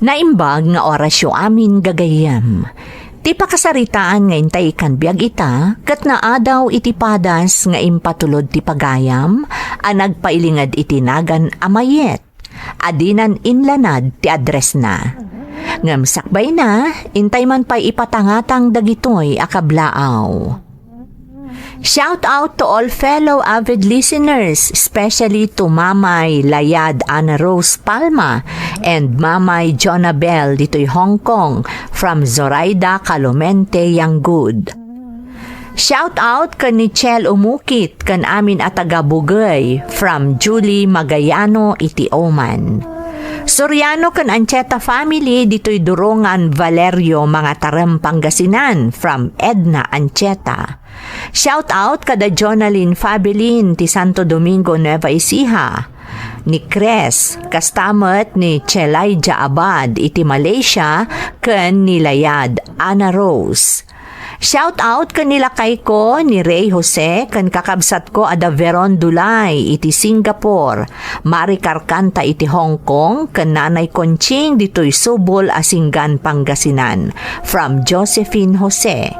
Naimbag nga orasyo amin gagayam. Ti pakasaritaan nga intay kan biag ita, kat naadaw iti padas nga impatulod ti pagayam, nagpailingad itinagan amayet. Adinan inlanad ti address na. Ngam sakbay na, intay man pa'y ipatangatang dagitoy akablaaw. Shout out to all fellow avid listeners, especially to Mamay Layad Ana Rose Palma and Mamay Jonabel dito'y Hong Kong from Zoraida Calomente Yanggud. Shout out kan ni Chel Umukit kan amin atagabugay from Julie Magayano iti Oman. Soriano kan Ancheta family dito'y Durungan Valerio mga Taram Pangasinan from Edna Ancheta. Shout out kada Jonalyn Fabilin ti Santo Domingo Nueva Ecija. Ni Cres kastamat ni Chelaija Abad iti Malaysia ken ni Layad Ana Rose. Shout out kanila kay ko ni Ray Jose kan kakabsat ko ada Veron Dulay iti Singapore, Mari Carcanta iti Hong Kong kan Nanay Conching dito'y Subol Asinggan Pangasinan from Josephine Jose.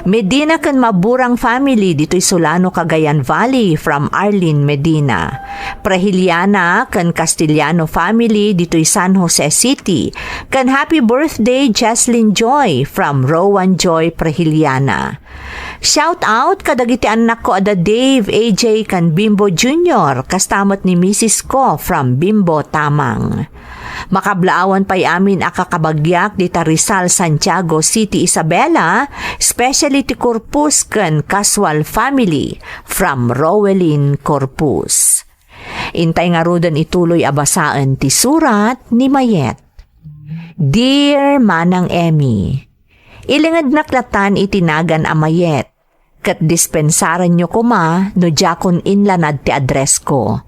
Medina kan Maburang family dito'y Solano Cagayan Valley from Arlene Medina. Prehiliana kan Castellano family dito'y San Jose City. Kan happy birthday Jaslyn Joy from Rowan Joy Prehiliana. Shout out kadagiti anak ko ada Dave AJ kan Bimbo Jr. kastamot ni Mrs. ko from Bimbo Tamang. Makablaawan pa'y amin akakabagyak di Rizal Santiago City Isabela, especially ti Corpus kan Casual family from Rowelyn Corpus. Intay nga rudan ituloy abasaan ti surat ni Mayet. Dear Manang Emmy, ilingad naklatan itinagan amayet, kat dispensaran nyo kuma no jakon inlanad ti address ko.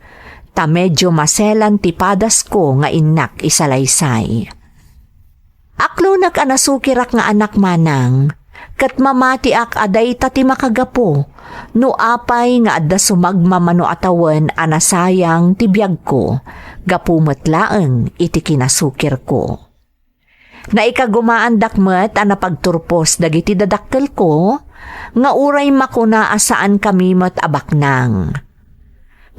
Ta medyo maselan ti padas ko nga inak isalaysay. Aklo anasukirak nga anak manang, kat mamati ak aday ti makagapo, no apay nga adda sumagmamano atawan anasayang ti biyag ko, gapumatlaeng iti kinasukir ko. Na ikagumaan dakmet pagturpos dagiti dadakkel ko, nga uray makuna asaan kami mat abaknang.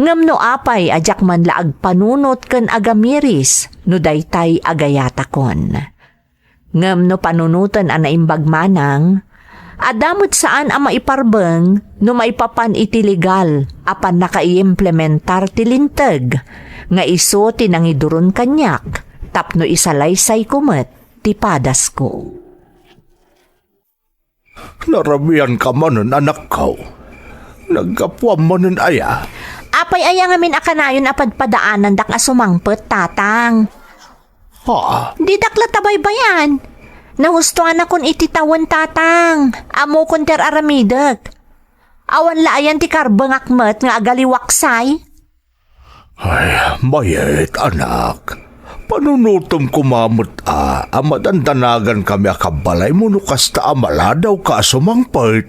Ngam no apay ajak man laag panunot ken agamiris, no daytay agayatakon. Ngam no panunutan naimbag manang, adamot saan ang maiparbeng no maipapan iti legal apan nakaiimplementar ti linteg, nga iso tinangiduron kanyak, tapno isalaysay kumet ti padas ko. Narabian ka manon anak ko. Nagkapuam manon aya. Apay aya ngamin akanayon apadpadaanan dak asumangpet tatang. Ha? Di dakla tabaybayan. Nahustuhan akon ititawan tatang. Amo kon ter aramidek. Awan laayan ti karbengakmet nga agaliwaksay. Ay, Mayet anak. Panunutom kumamot amadandanagan kami akabalay mo no kasta amaladaw ka sumangpait.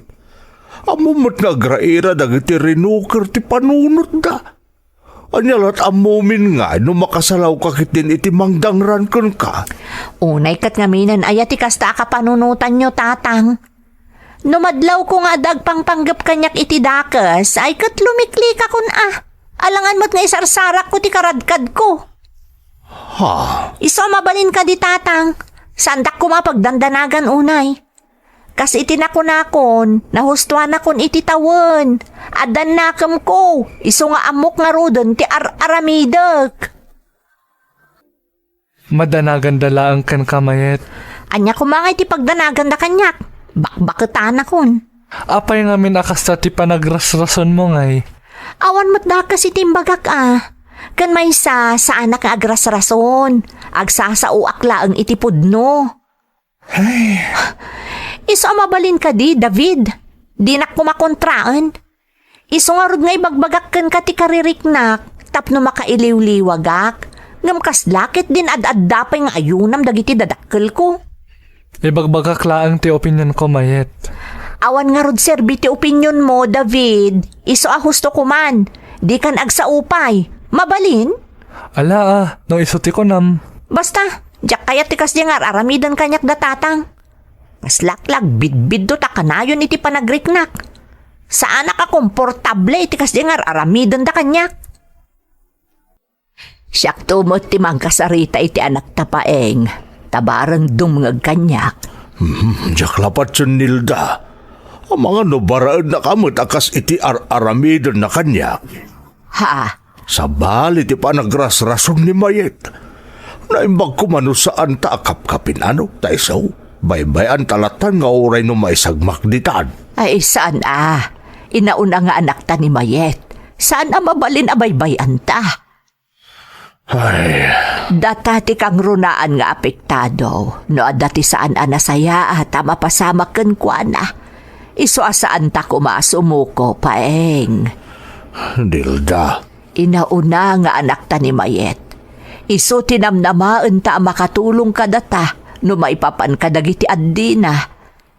Amumot nga graira dagiti rinukir ti panunot da. Anyalat amumin nga no makasalaw kakitin iti mangdangran kun ka. Unay kat ngaminan aya ti kasta ka panunutan nyo tatang. Numadlaw ko nga dagpangpanggap kanyak iti dakas ay kat lumikli ka kun Alangan mo't nga isarsarak ko ti karadkad ko. Ha? Iso mabalin ka di tatang. Sandak ko mapagdandanagan unay. Kas itinakon nahustuhan akon ititawan. Adan nakam ko. Iso nga amok nga rodon ti aramidek. Madanagan dalaang kan kamayet. Anya ko mga iti pagdanagan da kanyak. Bakbaketan akon. Apay ngamin akasta ti panagrasrason mo ngay. Awan mo't dakas itimbagak Kan may sa anak nga agrasrason. Agsasao akla ang itipudno. Ay. Iso mabalin ka di, David. Di na kumakontraan. Iso nga rod nga ibagbagakkan ka ti kaririknak. Tapno makailiw-liwagak. Ngam kas lakit din ad-addapay nga ayunam dagiti dadakkel ko. Ibagbagak laang ti opinion ko mayet. Awan nga rod serbi ti opinion mo, David. Iso husto ko man. Di kan agsaupay. Mabalin? Ala nung isuti ko nam. Basta, Diyak kaya tikas di nga aramidan kanyak datatang. Mas laklag bidbid do ta kanayon iti panagriknak. Saan ka komportable iti kas di nga aramidan da kanyak. Siyak tumot ti magkasarita iti anak tapaeng. Tabarang dumngag kanyak. Diyak lapat yun, Nilda. Ang mga nubaraan na kamot akas iti aramidan na kanyak. Ha? Sa bali ti panagrasrason ni Mayet. Naimbag kumano saan ta akapkapin ano, ta isaw. Baybayan talatan nga oray no maisagmak ditan. Ay saan Inauna nga anak ta ni Mayet. Saan mabalin abaybayan ta? Ay, Data ti kang runaan nga apektado. No dati saan anasaya at mapasamaken kwa na. Iso asaan ta kumasumuko paeng. Nilda. Inauna nga anak ta ni Mayet. Iso tinamnamaan ta makatulong ka data no maipapan ka dagiti addina.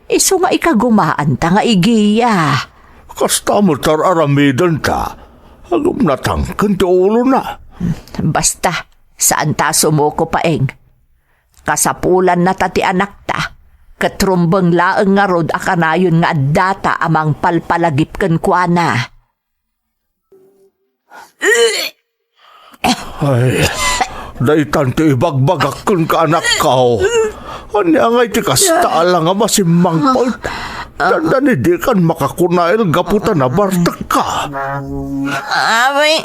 Iso nga ikagumaan ta nga igiya. Kasta mo tar aramidan ta. Agum natangkan ti ulo na. Basta, saan ta sumuko paeng? Kasapulan na ta ti anak ta. Katrumbang laeng nga rod akanayon nga data amang palpalagip ken kuana. Ay, daitan ti ibagbagak kun ka anak kao. Anya ngay ti kasta lang nga masimang paut. Tanda ni di kan makakunail gaputan na bartak ka. Abay,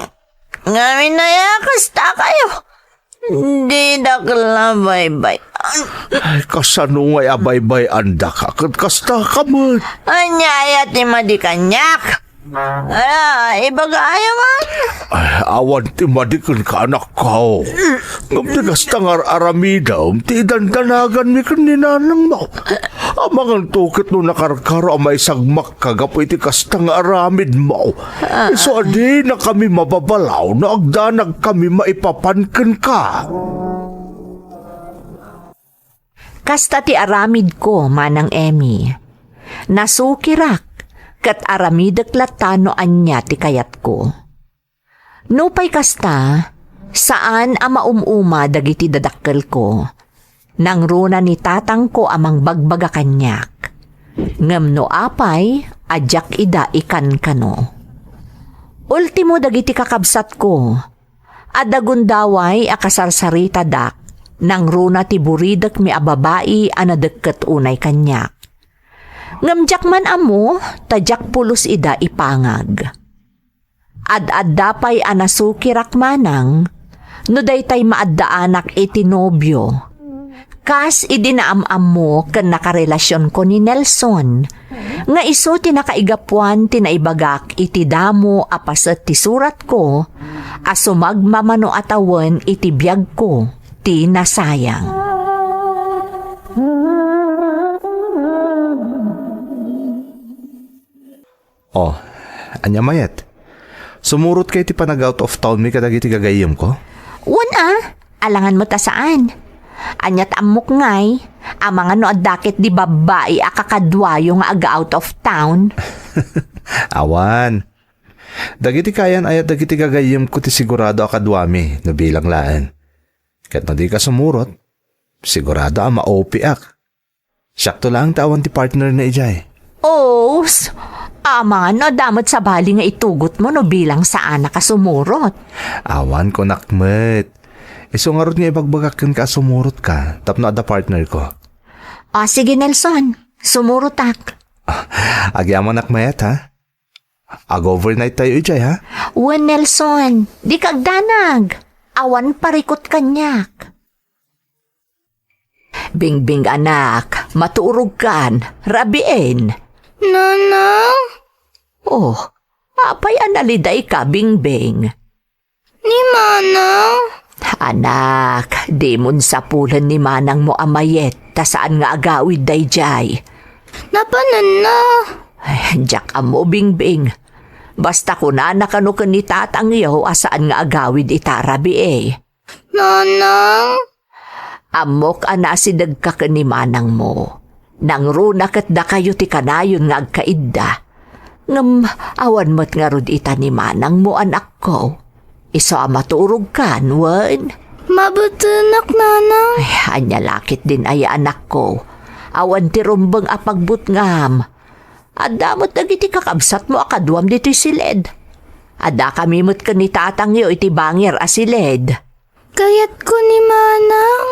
ngamin na yakasta kayo. Di dakla baybay. Ay, kasano ngay abaybay anda ka. Kasta ka mo. Anyaya ti madikanyak. Ibagayo man. Ay, awan ti madikon ka anak kao. Ngam ti kasta nga aramidaw. Ti dandanagan mi kan ninanang mo. Amangan tukit no nakarkaro amay sagmak kagapoy ti kasta nga aramid mo. So adi na kami mababalaw na agdanag kami maipapankan ka. Kasta ti aramid ko, Manang Emmy. Nasukirak, kat aramidek latano anya ti kayat ko. Nupay kasta, saan ama umuma dagiti dadakkel ko. Nang runa ni tatang ko amang bagbaga kanyak. Ngem no apay, adyak ida ikan kano. Ultimo dagiti kakabsat ko, adagundaway akasarsarita dak. Nang runa ti buridek mi ababai anadeket unay kanyak. Ngamjak man amo, tadyak pulos ida ipangag. Ad-ad dapay anasukirak manang, no daytay maaddaanak iti nobyo. Kas idinaam-am mo ken nakarelasyon ko ni Nelson, nga iso tinakaigapuan tinaibagak iti damo apaset ti surat ko, aso magmamano atawan iti biyag ko. Nasayang. Oh, anya Mayet. Sumurot kay ti panag out of town mi kadagiti gagayem ko? Una, alangan mo ta saan. Anyat amok ngay, amang ano adakit di babae akakadwayo nga aga out of town. Awan. Dagiti kayan ayat dagiti gagayem ko ti sigurado akadwami na bilang laan. Kat na di ka sumurot, sigurado ang ma-OP-ak. Sakto lang tawan ti partner na ijay. Oh, ama no damot sa bali nga itugot mo no bilang saan ka sumurot. Awan ko nakmet. Isungarot nga ibagbagakan ka sumurot ka, tapno ada partner ko. Sige Nelson, sumurotak. Agyaman nakmet ha? Ag-overnight tayo ijay ha? Wen Nelson, di kagdanag. Awan parikot kanyak. Bingbing anak, maturog kan, rabien. Nanang? Oh, apay analiday ka, Bingbing. Ni Manang? Anak, di mon sa pulan ni Manang mo amayet, ta saan nga agawid dayjay. Napanan na. Ay, jak amo, Bingbing. Basta ko na nakano ka ni tatang iyo asaan nga agawid itarabi eh. Nanang? Amok anasidag ka ni Manang mo. Nang runa kat da kayo ti kanayon nga agkaidda. Ngam awan mo't nga rod ita ni Manang mo anak ko. Iso maturog ka, nuwan. Mabutunak, Nanang. Ay, Anya lakit din ay anak ko. Awan ti rumbang apagbutngam. Adamot dagiti kakabsat mo akadwam dito silid. Ada kami mo't ka ni tatang yo iti bangir asilid. Kayat ko ni Manang.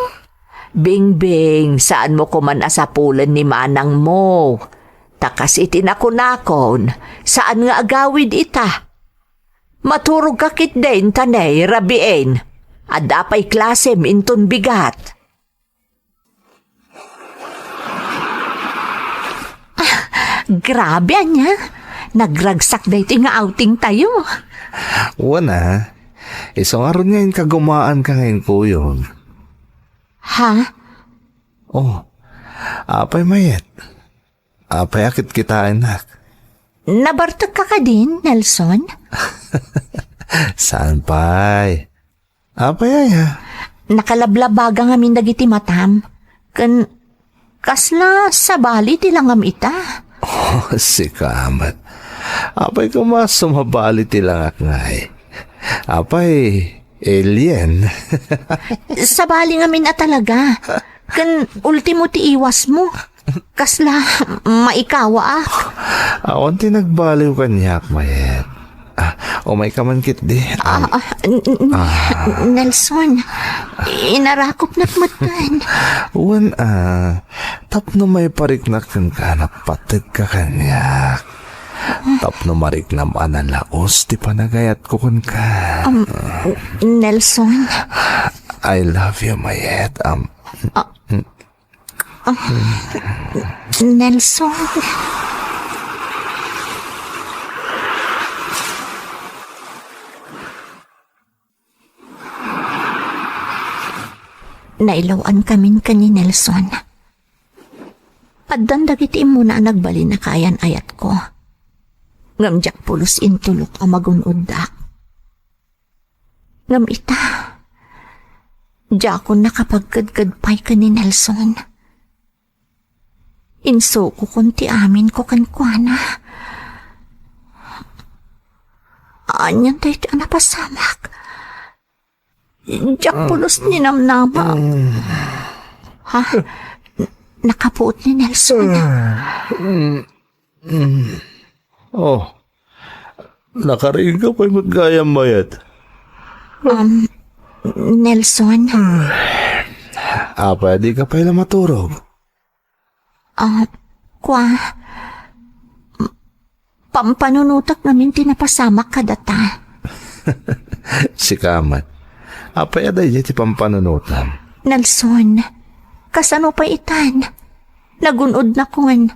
Bingbing, saan mo kuman asapulan ni manang mo? Takas iti nakunakon, saan nga agawid ita? Maturog kakit din tanay, rabien. Ada pa'y klasem inton bigat. Grabe anya. Nagragsak na ito nga outing tayo. Wana, isang aron ngayon kagumaan ka ngayon ko yun. Ha? Oh, apay mayet. Apay akit kita anak. Nabartag ka din, Nelson? Saan pa'y? Apay aya. Nakalablabaga nga min dagiti matam. Kasla sa bali tilangam ita. Oh, si Kamat. Apay ko mas sumabali tilangak ngay. Apay, alien. Sa bali nga min talaga. Ultimo ti iwas mo. Kasla maikawa ak. Awan tinagbaliw kanyak, mayet. Umay ka man kit di. Nelson, inarakop na't matan. Uwan tapno may pariknak kan ka napatid ka kanyak. Tapno mariknam laos ti panagayat ko kun ka. Nelson. I love you, mayet. Nelson. Nailawan kamin ka ni Nelson. Addan dagiti mo na nagbali na kayan ayat ko. Ngamjak pulos intulok ang magunuddak. Ngam ita. Diyakon nakapagkadkadpay ka ni Nelson. Inso ko kunti amin ko kankwana. Anyan tayo iti anapasamak. Diyak pulos ni namnama. Ha? Nakapuot ni Nelson. Oh, nakariing ka pa'y magayam, mayet. Nelson. Apa, di ka pa'y maturog. Pampanunutak namin tinapasamak ka data. Si Kamat. Apa, yaday ti pampanunutan. Nelson, kasano pa itan? Nagunod na kun.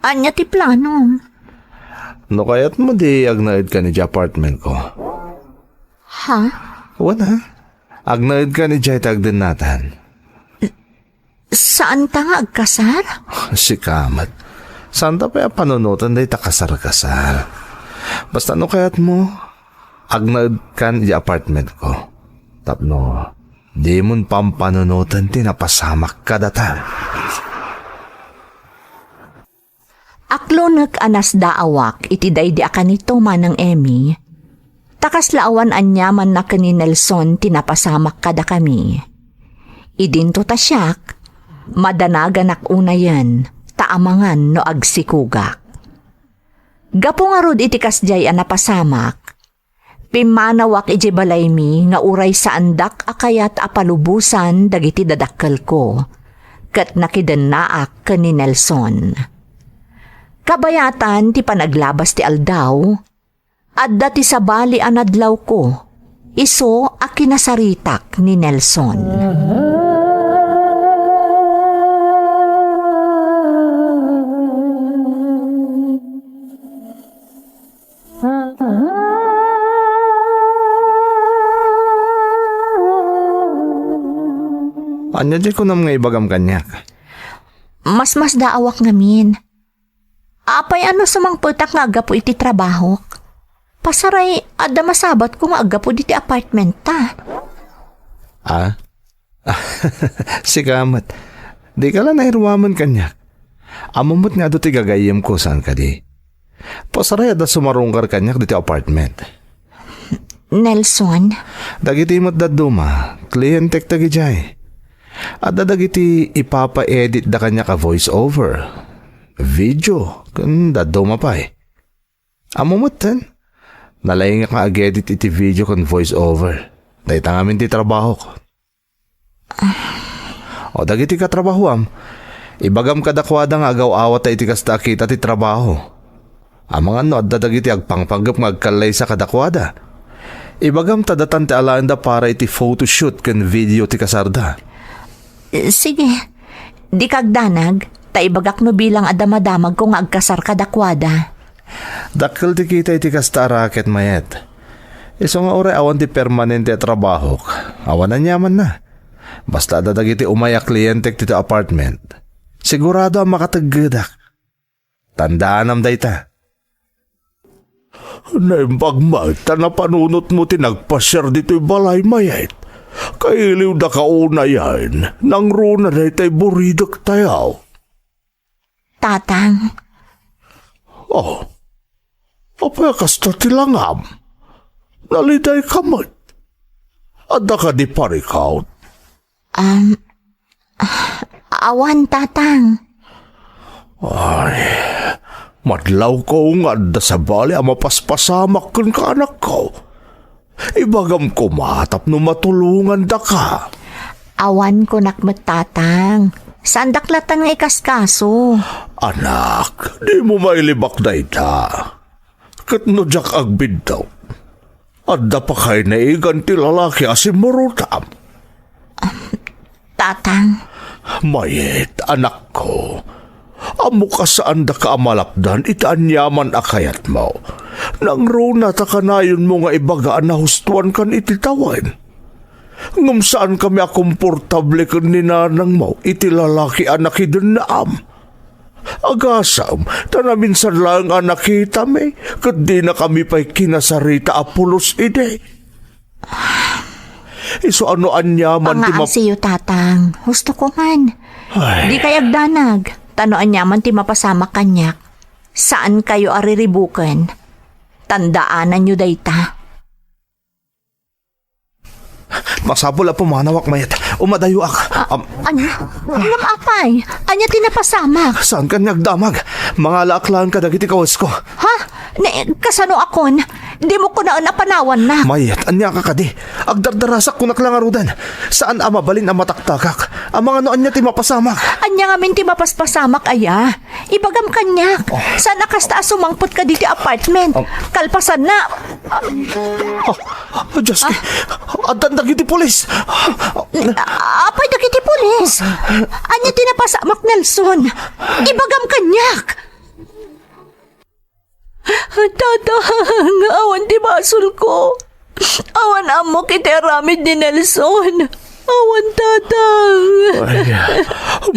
Anya ti plano? No kaya't mo di agnaid ka ni di apartment ko. Ha? Wala. Agnaid ka ni di tagdin natan. Saan ta nga agkasar? Si Kamat. Saan ta pa panunutan day takasar-kasar. Basta no kaya't mo, agnaid ka ni di apartment ko. Tapno, di mon pampanunutan tinapasamak ka data. Aklo anas daawak iti daydi akanito manang Emmy. Takas laawan anyaman na ni Nelson tinapasamak kada kami. Idinto ta siyak, madanagan una yan, taamangan no agsikugak. Gapo nga rod iti kasjay napasamak, pimanawak iti balay mi nga uray sa andak akayat apalubusan dagiti dadakkel ko, kat nakidennaak ka ni Nelson. Kabayatan ti panaglabas ti aldaw, adda ti sabali anadlaw ko, iso a kinasaritak ni Nelson. Anya di ko nam nga ibagam kanyak. Mas daawak ngamin. Apay ano sa mang putak nga agapo iti trabaho. Pasaray, adda masabat ko nga agapo iti apartment ta. Si Kamat. Di ka lang nahirwaman kanyak. Amamot nga do ti gagayim ko saan ka di. Pasaray adda sumarungkar kanyak diti apartment. Nelson, Dagiti mo't daduma, klientek tagi jay. At dadagiti ipapa-edit da kanya ka voice over. Video, kan daddaw mapay. Amumutan, nalaing nga ag-edit iti video kan voice over. Dahil tangamin ti trabaho ko. O dagiti ka trabaho ibagam kadakwada nga agaw-awat iti kasta kita ti trabaho. Ang mga no, dadagiti agpangpanggap nga agkalay sa kadakwada. Ibagam tadatan ti alanda para iti photoshoot kan video ti kasarda. Sige, di kagdanag, taibagak no bilang adamadamag kung agkasar kadakwada. Dakil ti kita iti kasta raket mayet. Iso nga oray awan ti permanente trabaho. Awan na nyaman na. Basta dadagiti umaya kliyente ti apartment. Sigurado ang makataggadak. Tandaan am dayta. Naimbagmagta na panunot mo tinagpasyar dito'y balay mayet. Kailiw da kauna yan. Nang runa na itay buridak tayaw. Tatang, Oh, apaya kasta tilangam. Naliday kamot. Adda ka di parikaw. awan tatang. Ay, madlaw ko nga adda sa bali ang mapaspasamak kun ka anak ko. Ibagam ko matap no matulungan da ka. Awan ko nakmet tatang. Saan daklatan nga ikaskaso? Anak, di mo mailibak na ita. Kat no jak agbid daw. Adda pa kay naigan ti lalaki asin marutam. Tatang, Mayet, anak ko. Amo ka saan da ka amalapdan, itaanyaman akayat mo. Nang runa ta kanayon mo nga ibagaan na hustuan kan ititawan. Ngum saan kami akomportable kan ninanang mo, itilalaki anak idun naam. Agasam, tanaminsan lang anak kita me, kat di na kami pa'y kinasarita apulos ide. Iso ano anyaman ti pangaan siyo tatang. Husto ko man. Di kayag danag. Tanoan nyaman ti mapasama kanyak. Saan kayo ariribukan? Tandaanan nyo dayta. Masabol po manawak mayet. Umadayo ak. Anya? Ngam apay? Anya tinapasamak? Saan kanyag damag? Mga laaklaan ka dagiti kawas ko. Ha? Kasano akon? Di mo ko na napanawan na. Mayet, anya ka kadi. Agdardarasak ko naklangarudan. Saan amabalin ang mataktakak? Ang mga noan niya ti mapasamak. Anya nga min ti mapaspasamak aya. Ibagam kanyak. Saan nakasta sumangpot ka diti apartment? Kalpasan na. Diyos ki. Adan dagiti polis. Apay dagiti pulis. Anya tinapasamak Nelson. Ibagam kanyak. Tatang, awan di basol ko. Awan amo kiti ramid ni Nelson. Awan tatang. Ay,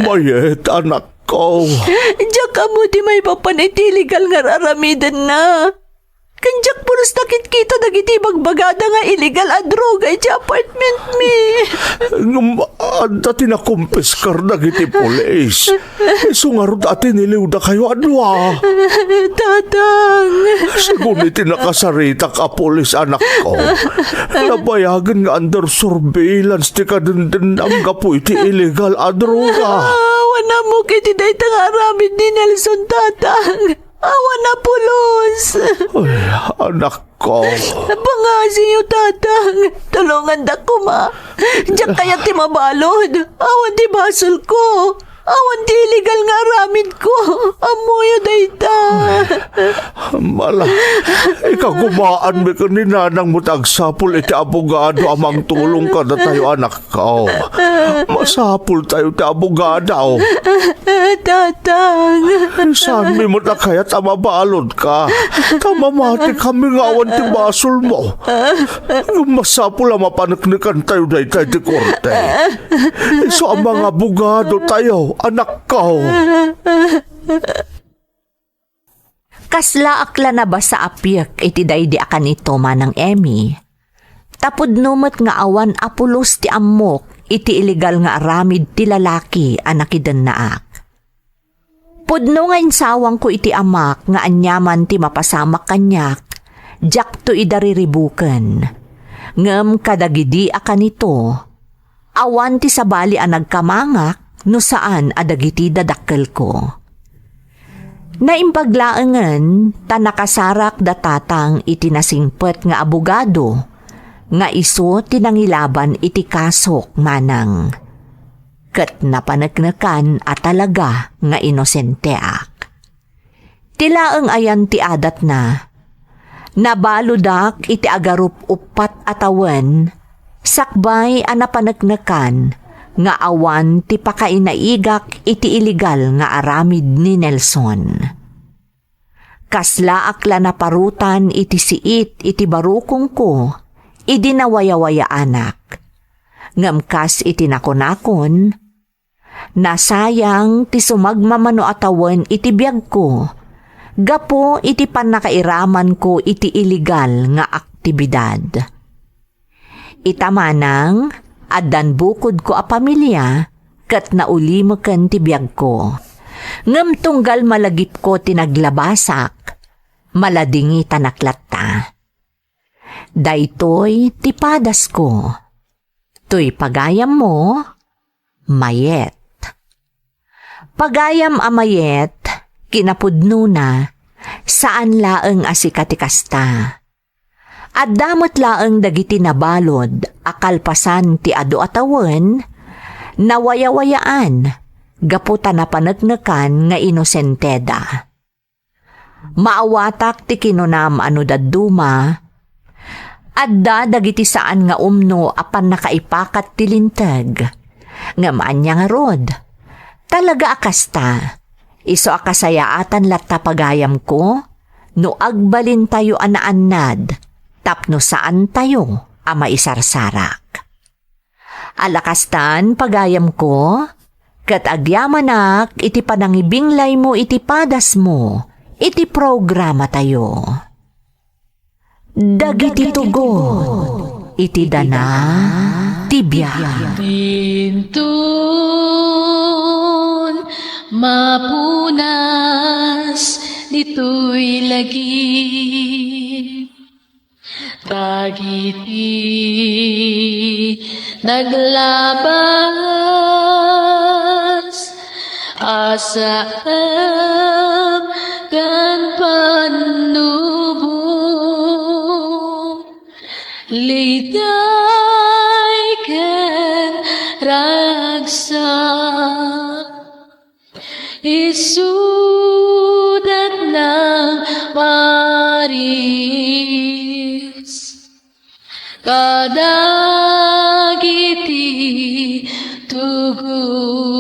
mayet, anak ko. Diyak ka mo di may papanitiligal nga raramidan na. Kanjak pulos nakit kita dagiti bagbagada nga illegal a droga iti apartment mi. Anda tinakumpiskar dagiti polis. Isungarod ati niliwda kayo adwa. Tatang. Sigun iti nakasarita ka polis anak ko. Nabayagan nga under surveillance ti kadendendam ka po iti illegal a droga. Wana mo kiti day tangaramid ni Nelson tatang. Awan na pulos. Ay, anak ko. Pangasi yung tatang. Tulungan da ko ma. Diyak kaya ti mabalod. Awan ti basol ko. Awan ti illegal nga aramid ko. Amoyo dayta. Mala, ikagumaan mo ka ni nanang mo tagsapul iti abogado amang tulong ka na tayo anak ko. Masapul tayo ti abogado. Tatang. Saan mo na kaya tamabalod ka? Tamamati kami nga awan ti basol mo. Masapul ang mapanaknikan tayo na itay ti korte. So ang mga abogado tayo, anak ko. Kasla akla na ba sa apyek iti daydi akan ito manang Emmy? Tapod numot nga awan apulos ti ammok iti illegal nga aramid ti lalaki anakidan naak. Pudno nga insawang ko iti amak nga anyaman ti mapasamak kanyak, jak to idariribuken. Ngem kadagidi akan ito, Awan ti sabali a nagkamangak no saan adagiti dadakkel ko. Naimbaglaengen ta nakasarak datatang iti nasingpet nga abogado nga isu tinangilaban iti kasok manang. Ket napanagnakan at talaga nga inosenteak. Tilaeng ayan ti adat na. Nabaludak iti agarup upat atawan, sakbay a napanagnakan nga awan ti pakainaigak iti iligal nga aramid ni Nelson. Kaslaak la naparutan iti siit iti barukong ko, idi nawayawaya anak. Ngamkas iti nakonakon, nasayang ti sumagmamano atawan iti biyag ko, gapo iti panakairaman ko iti iligal nga aktibidad. Itamanang, addan bukod ko a pamilya, kat naulimakan ti biyag ko. Ngem tunggal malagip ko tinaglabasak, maladingi tanaklatta. Daytoy ti padas ko. To'y pagayam mo, mayet. Pagayam a mayet, kinapudno na, saan laeng asikatikasta. At damot laeng dagiti nabalod, akalpasan ti adu atawan, nawayawayaan, gaputa na panagnakan nga inosenteda. Maawatak ti kinunam ano daduma, adda dagiti saan nga umno apan nakaipakat ti lintag, nga maanya nga rod. Talaga akasta, iso akasayaatan latta pagayam ko, no agbalin tayo anaannad, tapno saan tayo ama isarsarak. Alakastan pagayam ko, kat agyamanak iti panangibinglay mo iti padas mo, iti programa tayo. Dagiti tugon, iti dana, tibya. Tintun, mapunas, dito'y lagi. Tagiti naglabas, asam kan panubo, liday ken ragsak, isudat ng Maris, kadagiti tugon,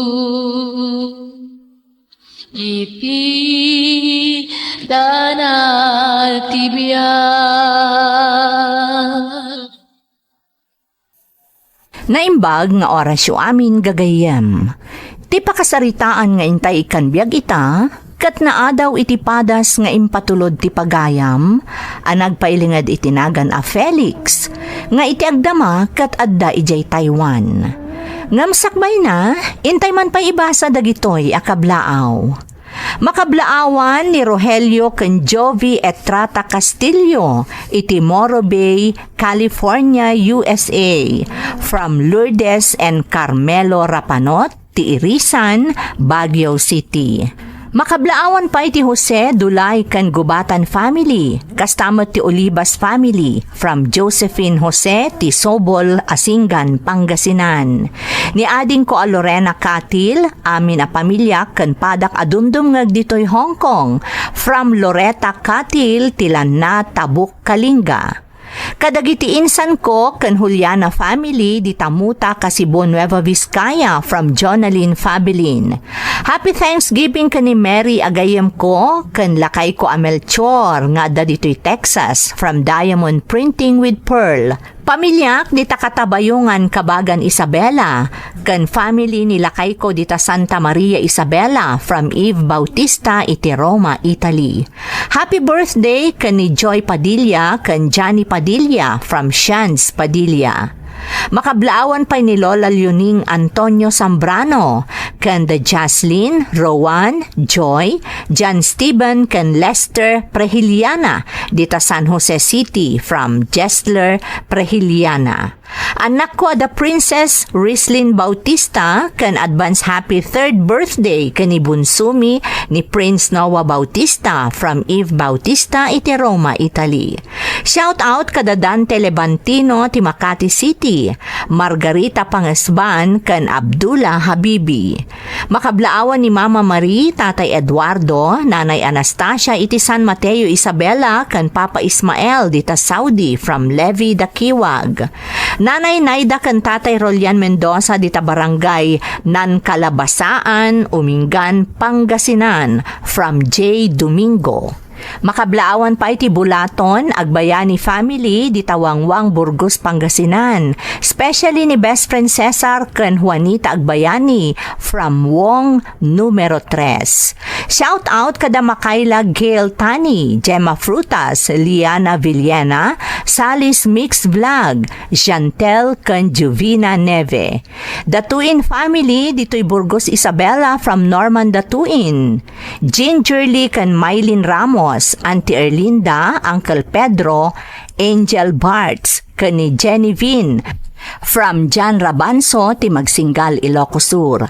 iti danal tibiyag. Naimbag nga orasyo amin gagayem. Ti pakasaritaan nga intay ikan biyag ita, kat naadaw iti padas nga impatulod ti pagayam, nagpailingad itinagan a Felix, nga iti agdama kat adda ijay Taiwan. Ngamsakbay na, intay man pa ibasa dagitoy akablaaw. Makablaawan ni Rogelio ken Jovi Etrata Castillo, iti Morro Bay, California, USA, from Lourdes and Carmelo Rapanot, ti Irisan, Baguio City. Makablaawan pa iti Jose Dulay ken Gubatan family, kastamot ti Olivas family, from Josephine Jose ti Sobol, Asingan, Pangasinan. Ni ading ko a Lorena Katil, amin a pamilya ken padak adumdum ngag ditoy Hong Kong, from Loretta Katil ti Lanna, Tabuk, Kalinga. Kadagiti insan ko ken Juliana family di Tamuta, Kasibo, Nueva Vizcaya, from Jonalyn Fabilin. Happy Thanksgiving ken ni Mary agayem ko ken lakay ko a Melchor nga adda ditoy Texas, from Diamond Printing with Pearl. Pamilyak dita Katabayungan, Kabagan, Isabela, ken family ni lakay ko dita Santa Maria Isabela, from Eve Bautista iti Roma, Italy. Happy birthday ken ni Joy Padilla ken Johnny Padilla, from Shans Padilla. Makablaawan pa ni Lola Leoning Antonio Zambrano, ken the Jaslyn, Rowan, Joy, John Stephen ken Lester Prehiliana, dita San Jose City, from Jessler Prehiliana. Anak ko ada Princess Rislin Bautista kan advance happy 3rd birthday kani bunsumi ni Prince Noah Bautista from Eve Bautista iti Roma, Italy. Shout out kada Dante Levantino ti Makati City, Margarita Pangasban kan Abdullah Habibi. Makablaawan ni Mama Marie, Tatay Eduardo, Nanay Anastasia iti San Mateo Isabela kan Papa Ismael dita Saudi from Levi Dakiwag. Nanay Naida kan Tatay Rolian Mendoza dita Barangay Nankalabasaan, Umingan, Pangasinan from J. Domingo. Makablaawan pa iti Bulaton, Agbayani family di Tawangwang, Burgos, Pangasinan. Especially ni best friend Cesar kan Juanita Agbayani from Wong numero 3. Shout out kada Makayla Gail Tani, Gemma Frutas, Liana Villena, Salis Mix Vlog, Jantel kan Juvina Neve. Datuin family dito'y Burgos Isabela from Norman Datuin. Gingerly kan Mylene Ramos, Auntie Erlinda, Uncle Pedro, Angel Barts, kani Jenny from Jan Rabanso, ti Magsinggal, Ilocos Sur.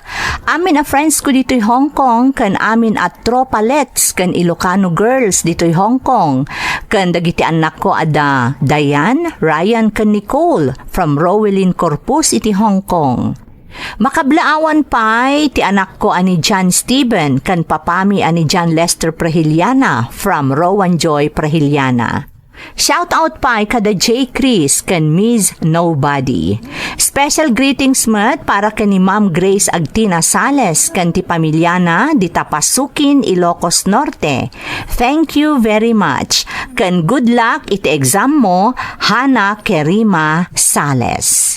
Amin a friends ko dito'y Hong Kong, kan amin at Tropalets, kan Ilocano girls dito'y Hong Kong. Kan dagiti anak ko ada Diane, Ryan, kan Nicole, from Rowelyn Corpus, iti Hong Kong. Makablaawan pa ti anak ko ani John Steven kan papami ani John Lester Prahiliana from Rowan Joy Prahiliana. Shout out pa kada J. Chris kan Miss Nobody. Special greetings mat para kan ni Ma'am Grace Agtina Sales kan ti pamilyana di Tapasukin, Ilocos Norte. Thank you very much. Kan good luck iti exam mo, Hana Kerima Sales.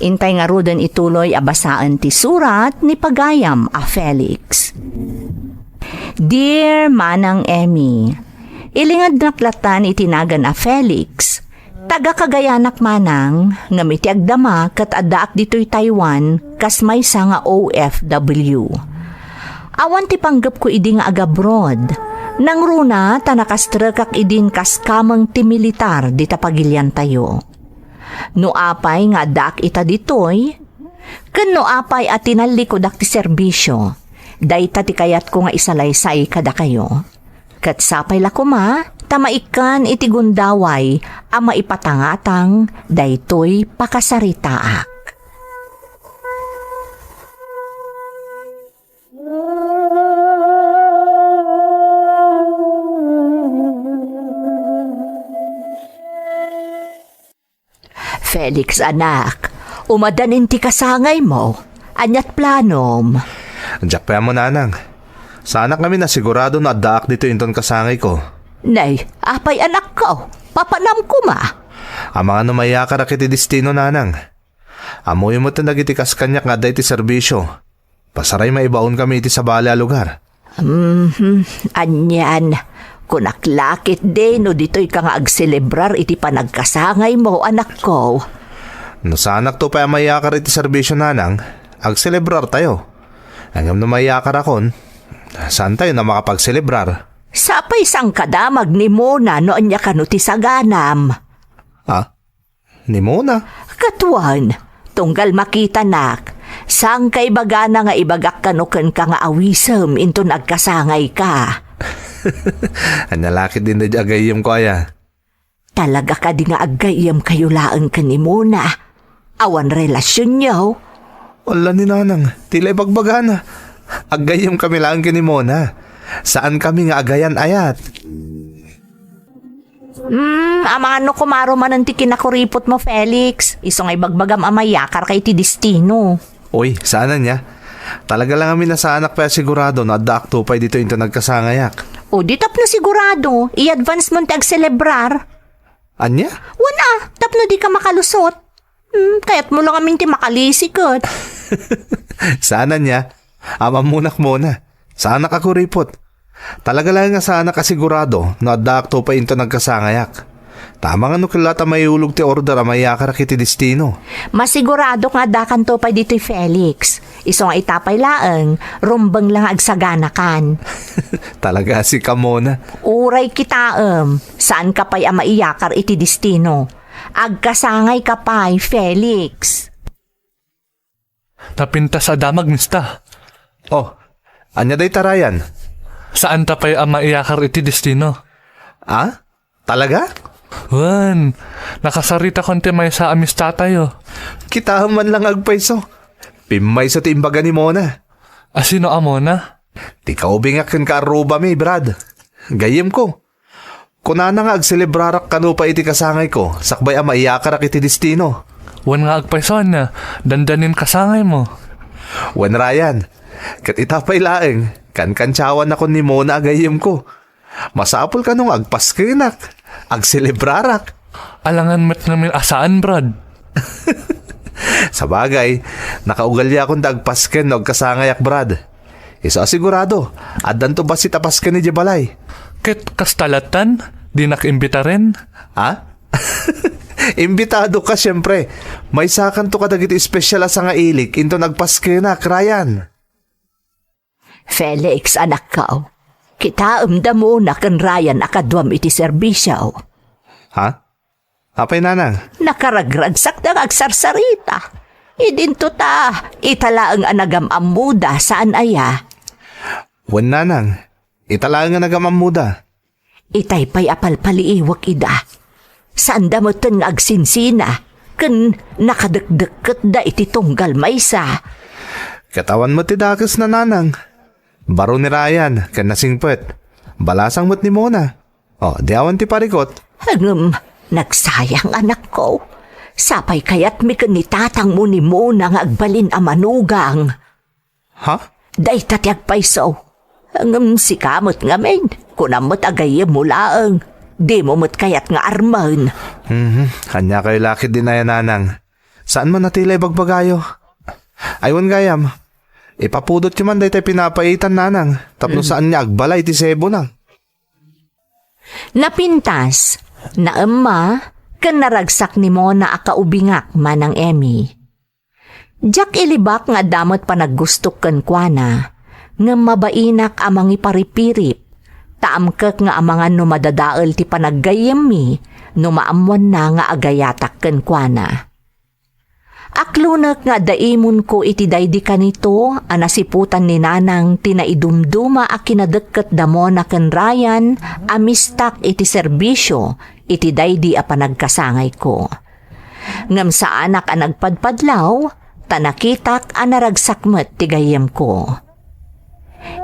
Intay nga rudan ituloy abasaan ti surat ni Pagayam a Felix. Dear Manang Emmy, ilingad naklatan itinagan a Felix. Taga Kagayanak Manang, nga miti agdama kat adaak dito'y Taiwan, kas may nga OFW. Awan ti panggap ko idi nga agabroad. Nang runa, tanakastrakak idin kas kamang ti militar di tapagilyan tayo. No apay nga dak ita ditoy, ken no apay at tinali ko dak ti serbisyo, dayta ti kayat ko nga isalaysay kada kayo. Kat sapay lakuma, tamaikan iti gundaway, ama ipatangatang, daytoy pakasaritaak. Felix anak, umadanin ti kasangay mo, anyat planom. Andiyak pa mo nanang. Sa anak kami na sigurado na daak dito inton kasangay ko. Nay, apay anak ko, papanam ko ma. Ang mga numaya ka rakiti destino nanang. Amoy mo ito nagitikas kanyak nga day ti serbisyo. Pasaray maibaon kami iti sa bala lugar. Anyan, kunaklakit din no dito'y ka nga agselebrar iti panagkasangay mo anak ko. No sa anak to pa mayakar iti serbisyo nanang, agselebrar tayo. Hanggang numayakar akon, saan tayo na makapagselebrar? Sapay sang kadamag ni Mona noon niya kano ti saganam. Ha? Ni Mona? Katuan, tunggal makita nak, sang kay bagana nga ibagak kanuken ka nga awisem into nagkasangay ka. Ang nalakit din na agayim ko aya. Talaga ka di nga agayam kayo laang ka ni Mona. Awan relasyon niyo. Wala ni nanang, tila ibagbagana. Agayim kami lang ni Mona. Saan kami nga agayan ayat? Amano kumaro man ang kinakuripot mo, Felix. Iso nga ibagbagam amayakar kay ti destino. Uy, saan na niya? Talaga lang kami na sa anak pa sigurado na dakto pa dito into nagkasangayak. O, di tap na sigurado. I-advance mo tag-celebrar. Anya? Wala, tap na di ka makalusot. Kaya't mo lang aming ti makalisikot. Sana niya? Ama munak muna. Sana ka kuripot. Talaga lang nga sana kasigurado na dakto pa into nagkasangayak. Tama nga no kilata may ulog ti order amayakar kiti destino. Masigurado nga dakan to pa dito'y Felix. Iso nga itapay laeng, rumbang lang agsaganakan. Talaga si Kamona. Uray kita saan ka pa'y amaiyakar iti destino. Agkasangay ka pa'y, Felix. Napinta sa damag mista. Oh, anya day tarayan? Saan ta pa'y ama iyakar iti destino? Ah? Talaga? Wan, nakasarita konti may sa amista tayo. Kita man lang agpaiso. Pimay sa timbaga ni Mona. Asino amo na? Di ka ubingak kan ka aruba mi, Brad. Gayem ko. Kunana nga agselebrarak kano pa iti kasangay ko, sakbay ama iyakarak iti destino. Wan nga agpaison na, dandanin kasangay mo. Wan Ryan, kat itapay laeng, kan-kansyawan ako ni Mona agayem ko. Masapol ka nung agpaskinak, agselebrarak. Alangan met namin asaan, Brad. Sa bagay, nakaugalya akong dagpasken no kasangayak, Brad. Isa sigurado, adan to ba si tapasken ni Jebalay? Ket kastalatan, di nakimbita rin. Ha? Imbitado ka siyempre. May sakan to kadagiti espesyal sa nga ilik into nagpaskenak, Ryan. Felix, anak ka. Kita mo na kan Ryan akadwam iti serbisyaw. Ha? Apay nanang? Nakaragragsak na agsarsarita. Idinto ta, itala ang anagam amuda saan aya. Wan nanang, itala nga nagamamuda. Itay pa'y apalpaliiwak ida. Saan damotan nga agsinsina, kan nakadagdakat da iti tunggal maysa. Katawan mo tidakas na nanang. Baro ni Ryan, kan nasingpet. Balasang mo't ni Mona. O, di awan ti parikot. Nagsayang anak ko. Sapay kayat mi kanitatang mo ni Mona nga agbalin a manugang. Ha? Day tatyag paiso. Si kamot nga men, kunamot agay mo laang. Di mo mo't kayat nga arman. Kanya kayo lakit din na yan, nanang. Saan man natilay bagbagayo? Aywan gayam. Ipapudot yung man day tayo pinapaitan, nanang. Tapno saan niya agbalay ti sebo na. Napintas, na ama, kan naragsak ni Mona akaubingak manang Emmy. Jack ilibak nga damot pa naggustok kan kuana, nga mabainak amang iparipirip, taamkak nga amangan no madadaal ti panaggayem mi, no maamwan na nga agayatak kan kuana. Aklunak nga daimon ko iti daydi kanito, anasiputan ni nanang tinaidumduma a kinadeket damo na ken Ryan, amistak iti serbisyo, iti daydi a panagkasangay ko. Ngam sa anak a nagpadpadlaw, tanakitak a naragsakmet ti gayem ko.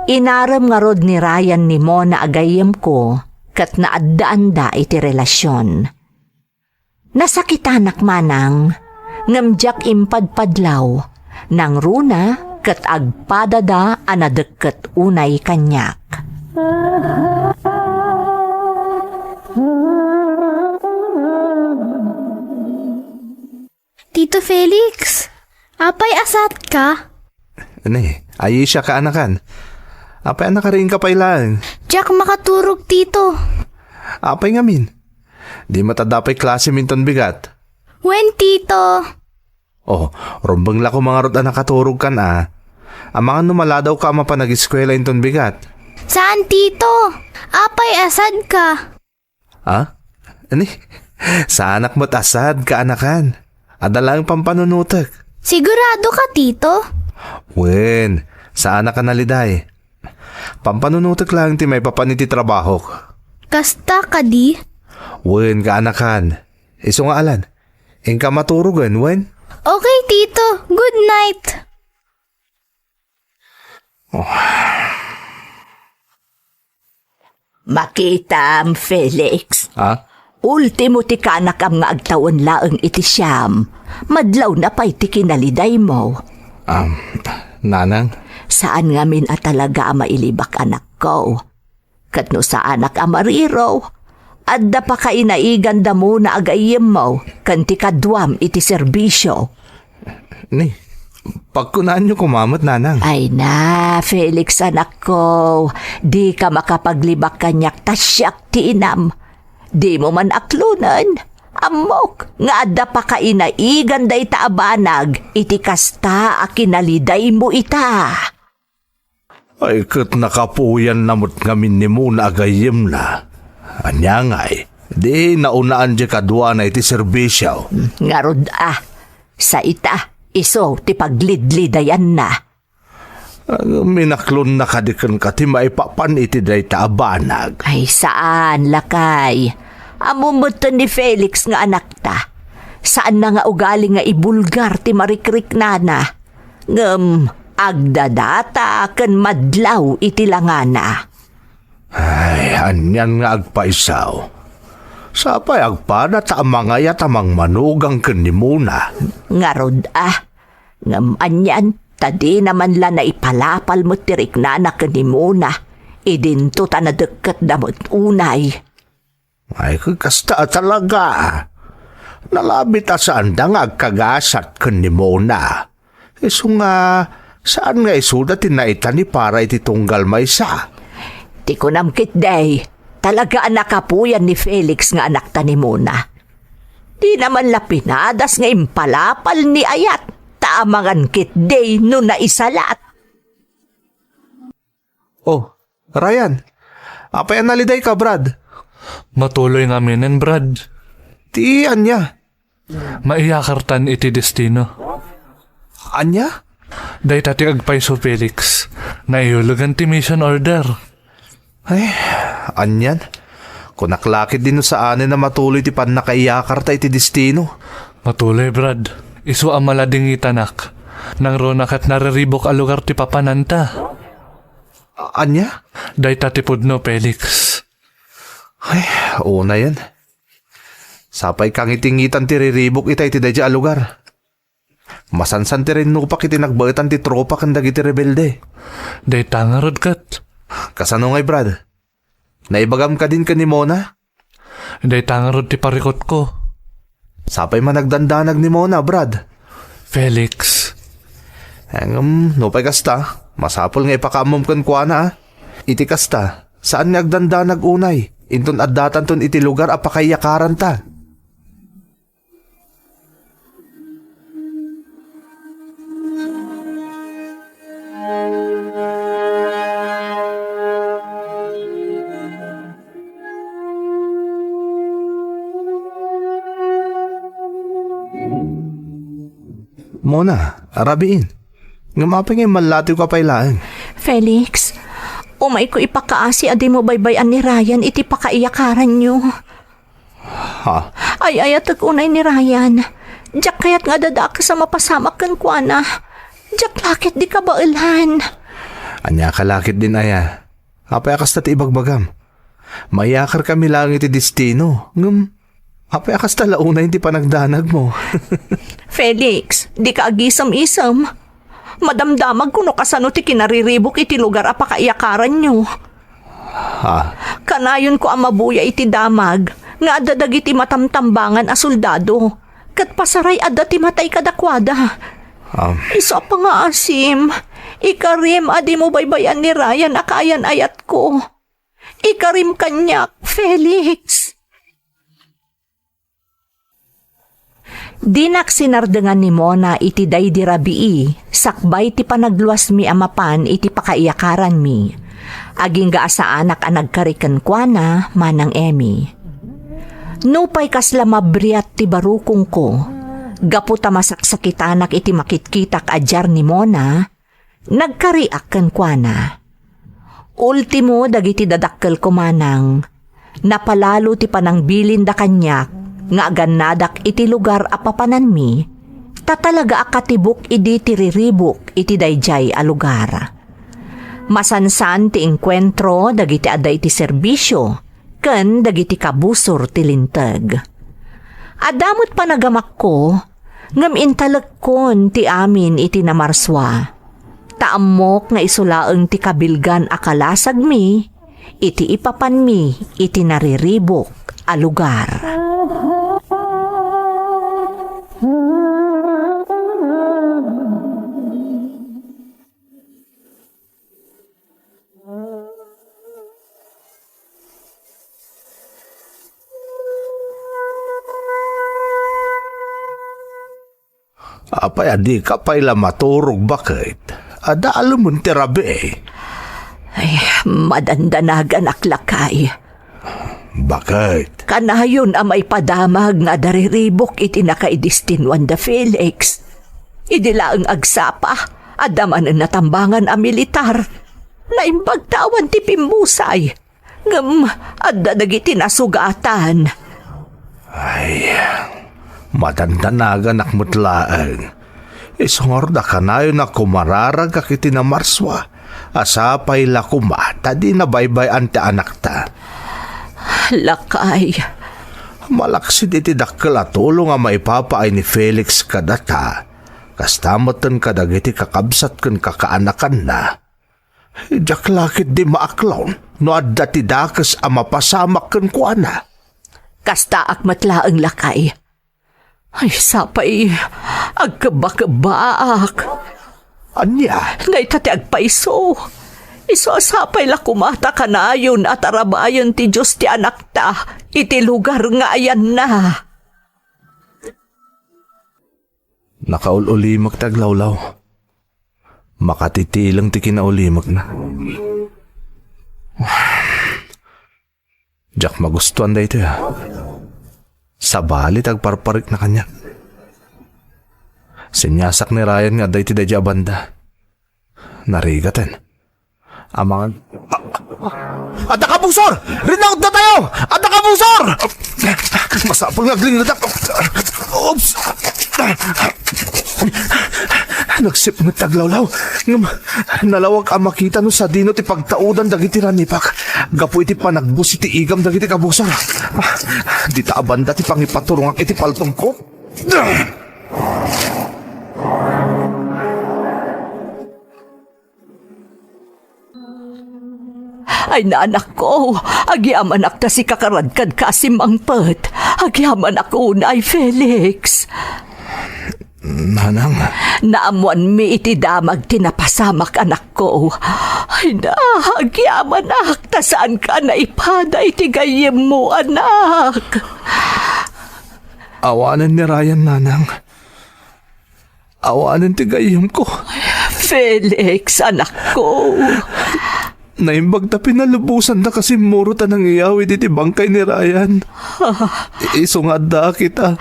Inaram nga rod ni Ryan ni Mona agayem ko, kat naaddaanda iti relasyon. Nasakitanak manang, ngamjak impadpadlaw, nang runa kat agpadada anadeket unay kanyak. Tito Felix, apay asat ka? Ayi siya kaanakan. Apay anak ka rin kapailan. Jack makaturog, tito. Apay ngamin. Di matadapay klase minton bigat. When, tito? Oh, rumbang lako mga rod na nakaturog kan Ang mga numala daw ka pa nag-eskwela inton bigat. Saan, tito? Apay asad ka? Ha? Sa anak mo't asad ka anakan. Adalang pampanunutak. Sigurado ka, tito? Wen, sa anak ka naliday. Pampanunutak lang ti may papaniti trabaho. Kasta ka di? Wen ka anakan. Iso nga alan. Ingka maturugan, wen? Okay, tito. Good night. Makitam, Felix. Ha? Ultimo ti kanak am nga agtawon laeng iti siyam. Madlaw na pa'y ti kinaliday mo. Nanang? Saan nga min at talaga mailibak anak ko? Katno sa anak amariro, adda pa ka inaigan da mo na agayem mo, kanti kadwam iti serbisyo. Pagkunaan nyo kumamot, nanang. Ay na, Felix anak ko, di ka makapaglibak kanyak tasyak ti inam. Di mo man aklunan, amok, nga adda pa ka inaigan da itaabanag, iti kasta a kinaliday mo ita. Ay kat nakapuyan namot ngamin ni mo na agayim na. Anya ngay, Di naunaan di kadwa na iti serbisyo. Nga rod sa ita, iso ti paglidlidayan na. Minaklon na kadikan ka ti maipapan iti day taabanag. Ay saan, lakay? Amumuto ni Felix nga anak ta. Saan na nga ugali nga ibulgar ti marikrik nana? Agdadata ken madlaw iti langana. Ay, anyan nga agpaisaw. Sapay agpada ta mga yatamang manugang kanimuna. Nga rod ngam anyan, tadi naman la na ipalapal mo tirik nana kanimuna. Idinto ta na deket damot unay. Ay, kasta talaga. Nalabit saan da nga agkagasat kanimuna. Iso nga, saan nga isudatin na itani para iti tunggal maysa? Di ko namkit day, talaga nakapuyan ni Felix nga anak ta ni Mona. Di naman la pinadas nga impalapal ni Ayat, taamangan kit day no na isalat. Oh, Ryan. Apay analiday ka, Brad? Matuloy nga minen, Brad. Ti anya? Maiyakartan iti destino. Anya? Day tati agpaiso Felix. Naiulugan ti mission order. Ay, anyan. Kung naklakit din no sa anin na matuloy ti pan nakaiyakarta iti destino. Matuloy, Brad. Isu ang malading itanak. Nang ronak at nariribok a lugar ti papananta. Anya? Day tati pudno, Felix. Ay, una yan. Sapay kang itingitan ti riribok itay ti dadya a lugar. Masansan ti rin nupak iti nagbaitan ti tropa kandag iti rebelde. Day tangarod kat. Kasano ngay, Brad? Naibagam ka din ka ni Mona? Day tangarod ti parikot ko. Sapay man nagdandanag ni Mona, Brad. Felix. Nupay kasta. Masapol nga ipakamom kan kwa na. Iti kasta. Saan nga agdandanag unay? Inton addatan ton iti lugar apakayakaran ta. Mona, arabiin. Ngamapin nga malati ko pailaan. Felix, umay ko ipakaasi adi mo baybayan ni Ryan iti pakaiyakaran nyo. Ha? Ay ayat unay ni Ryan. Diyak kayat nga dadak sa mapasamak kan kuana. Diyak lakit di ka bailhan. Anya kalakit din aya. Apay akas tati ibagbagam. Mayakar kami lang iti destino. Apay akas talauna hindi pa nagdanag mo. Felix, di ka agisam-isam. Madamdamag kuno kasano ti kinariribok iti lugar apakaiyakaran nyo. Ha? Kanayon ko ang mabuya iti damag, nga adadag iti matamtambangan a soldado. Kat pasaray adda ti matay kadakwada. Isa pa nga asim, ikarim adi mo baybayan ni Ryan akayan ayat ko. Ikarim kanyak, Felix. Dinak sinardengan ni Mona iti day di rabii, sakbay ti panagluas mi amapan iti pakaiyakaran mi. Aging gaasa anak ang nagkarikan kwa na manang Emmy. Nupay kasla mabriat ti barukong ko, gaputa masaksakitanak iti makitkitak adyar ni Mona, nagkariak kan kwa na. Ultimo dagiti dadakkel ko manang, napalalo ti panangbilin da kanyak, nga aganadak iti lugar apapanan mi, tatalaga akatibok idi tiriribok iti dayjay a lugar. Masansan ti enkwentro dagiti aday ti serbisyo, ken dagiti kabusor ti lintag. Adamot panagamak ko, ngam intalagkon ti amin iti namarswa. Taamok nga isulaeng ti kabilgan akalasag mi, iti ipapan mi iti nariribok a lugar. Apay adi ka pa'y maturog bakit? Ada alam mo tirabi eh. Ay, madandanagan aklakay. Bakit? Kanayon ang may padamag nga dariribok iti nakaidistinwan da Felix. Idila ang agsapa, adaman ang natambangan a militar. Naimbagtawan ti Pimbusay. Ngam, adda dagiti nasugatan. Ay, madandanagan akmutlaan. Isungorda ka na yun na kumararag akiti na marswa. Asapay la kumata di na baybay ante anak ta. Lakay, Malaksid iti dakkel at tulong nga maipapaay ni Felix kadata. Kastamatan kadagiti kakabsat ken kakaanakan na. Diyak lakit di maaklaw no adda ti dakes a mapasamak ken kuana. kasta akmatlaang lakay. Ay, sapay, agkabakabaak. Anya? Ngay tati agpaiso. Iso asapay la kumata kanayon at arabayon ti Diyos ti anak ta. Iti lugar nga ayan na. Nakaulimag taglawlaw. Makatitilang ti kinaulimag na. Jack magustuhan da ito ya. Sabali tagparparik na kanya. Sinyasak ni Ryan nga da iti da banda. Narigatan. Amangan. Ada ka busor! Rinout na tayo! Ada ka busor! Masapang nagling na Oops! Nagsip ng taglawlaw. Nalawag ang makita no sa dino ti pagtaudan dagiti ranipak. Gapo iti panagbus iti igam dagiti kabusor. Di taabanda ti pangipaturong iti paltong ko. Ay naanak ko, agyaman ak ta si kakaradkad kasimangpet. Agyaman ako na ay Felix. Nanang. Naamuan mi iti damag tinapasamak anak ko. Ay na, agyaman ak, ta saan ka na ipada iti gayem mo anak. Awanan ni Ryan, nanang. Awanan ti gayam ko. Felix, anak ko. Naimbag ta pinalubusan na kasi muro ta nang iyawi diti bangkay ni Ryan. Isungad da kita.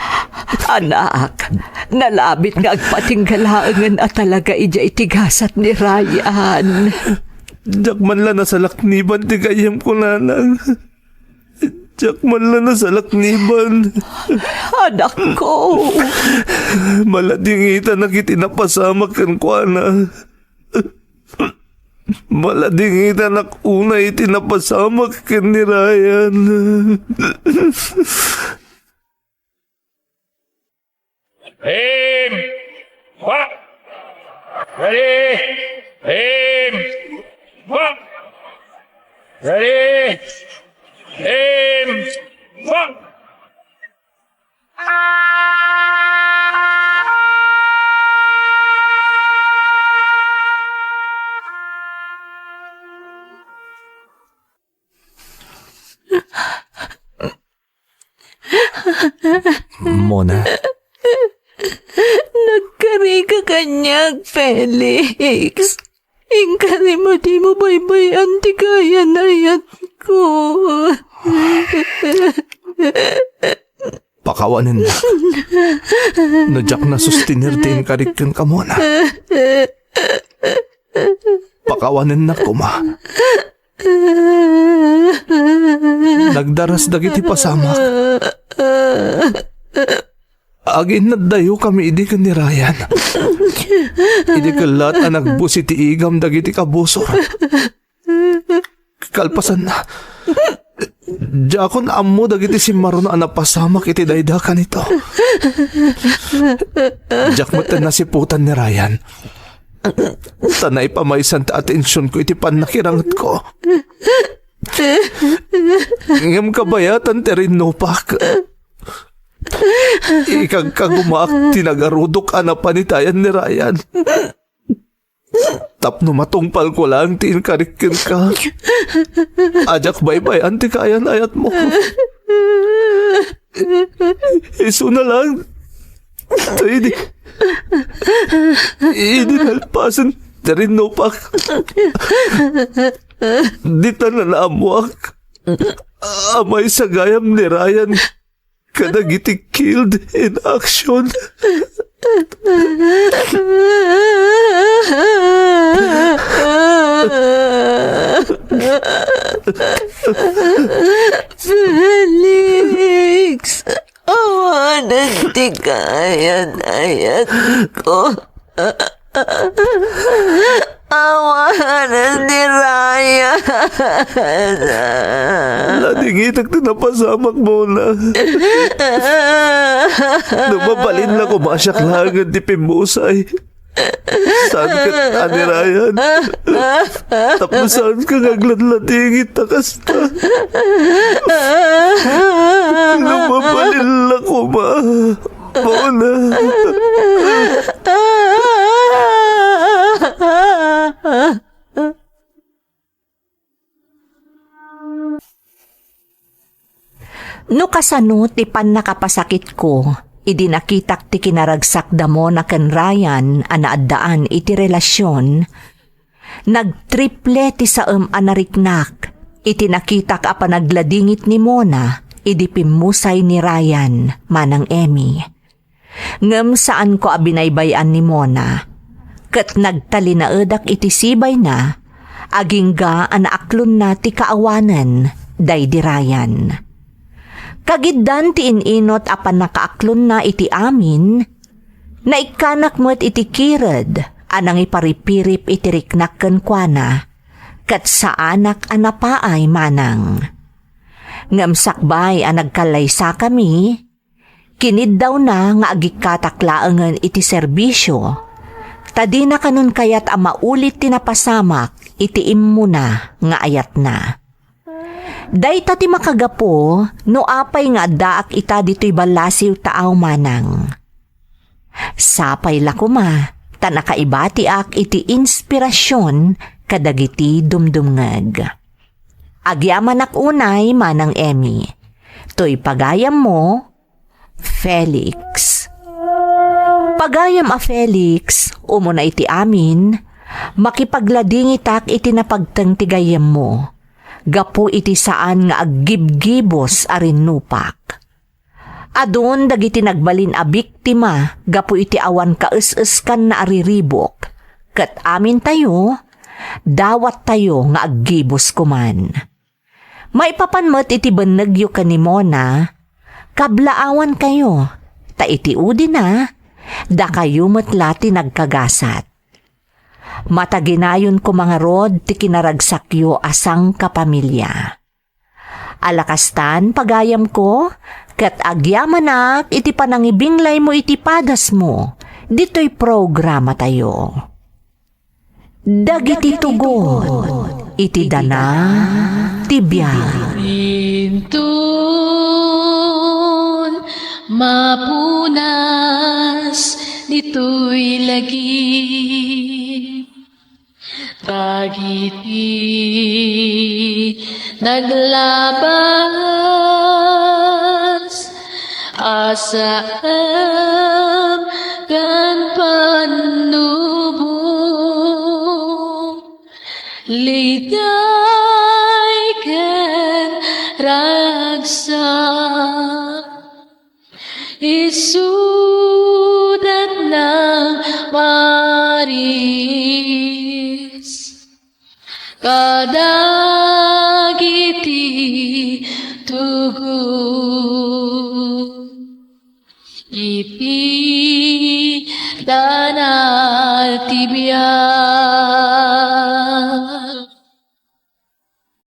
Anak, nalabit nga agpatinggalaangan at talaga ija itigasat ni Ryan. Diyak man lang nasa lakniban ti gayam ko, nanang. Diyak man lang nasa lakniban. Anak ko. Maladingita na kitinapasamak kan kwa na. Maladingita na una itinapasamak kan ni Ryan. Aim! What? Ready? Aim! What? Ready? Aim! What? Mona, Nagkari ka kanyag, Felix. Ingkari mo di mo baybay antigaya na yat ko. pakawanin na. Nadyak na sustinir din karikin ka muna. Pakawanin na kuma. Nagdaras dagiti pasamak. Agin na dayo kami idi ka ni Ryan. Idi ka lahat na nagbusi ti igam dagiti kabusor. Kalpasan na. Diakon amo dagiti si Maron na napasamak iti daydakan ito. Diak mo na si putan ni Ryan. Tanay pamaysan ta atensyon ko iti panakirangat ko. Ngam kabayatan ti rin nopak. Ikag kagumaak tinagarudok anapanitayan ni Ryan. Tapno matungpal ko lang tiin karikin ka. Ajak baybay anti kayan ayat mo. Iso na lang. Idi nalpasan tarin nopak. Di ta na naamuak. Amay sa gayam ni Ryan kadagiti killed in action. Felix, awanan ti kayan-ayan ko. Awanan ni Ryan. Ladingitak na napasamak mo na. Numabalin na kumasyak lagan di pimusay. Saan ka ani Ryan? Tapos saan ka ngagladladingit na kasta? Numabalin na kuma. Muna. No kasano ti pan nakapasakit ko, idi nakitak ti kinaragsak damo na ken Ryan anaaddaan iti relasyon, nagtriple ti saem anariknak, iti nakitak a panagladingit ni Mona, idi pimusay ni Ryan manang Emmy. Ngem saan ko abinaybayan ni Mona, ket nagtalinaedak iti sibay na, agingga anaaklon na ti kaawanan, day di Ryan. Kagiddan ti ininot apan nakaaklon na iti amin, na ikanak mo't iti kired, anang iparipirip iti riknak kenkwana, kat sa anak anapaay manang. Ngam sakbay ang nagkalaysa kami, kinid daw na nga agikataklaangan iti serbisyo, tadi na kanun kayat maulit tinapasamak iti immo na nga ayat na. Dayta ti makagapo, no apay nga daak ita dito'y balasiw taaw manang. Sapay lakuma, ta nakaibati ak iti inspirasyon kadagiti dumdumngag. Agyaman ak unay manang Emmy, to'y pagayam mo, Felix. Pagayam a Felix, umuna iti amin, makipaglading itak iti napagtang tigayam mo. Gapo iti saan nga aggibgibos arin nupak. Adun dagiti nagbalin a biktima, gapo iti awan kaes-eskan na ariribok. Kat amin tayo, dawat tayo nga aggibos kuman. Maipapanmat iti benegyo ka ni Mona, kablaawan kayo, ta iti udi na, da kayo matlati nagkagasat. Mataginayon ko mga rod ti kinaragsakyo asang kapamilya. Alakastan pagayam ko, kat agyamanak iti panangibinglay mo iti padas mo, dito'y programa tayo. Dagiti tugon, iti dana, tibya. Intun mapunas dito'y lagi. Dagiti naglabas asam kan panubong liday ken ragsak isudat ng maris kadagiti tugon iti danal tibiyay.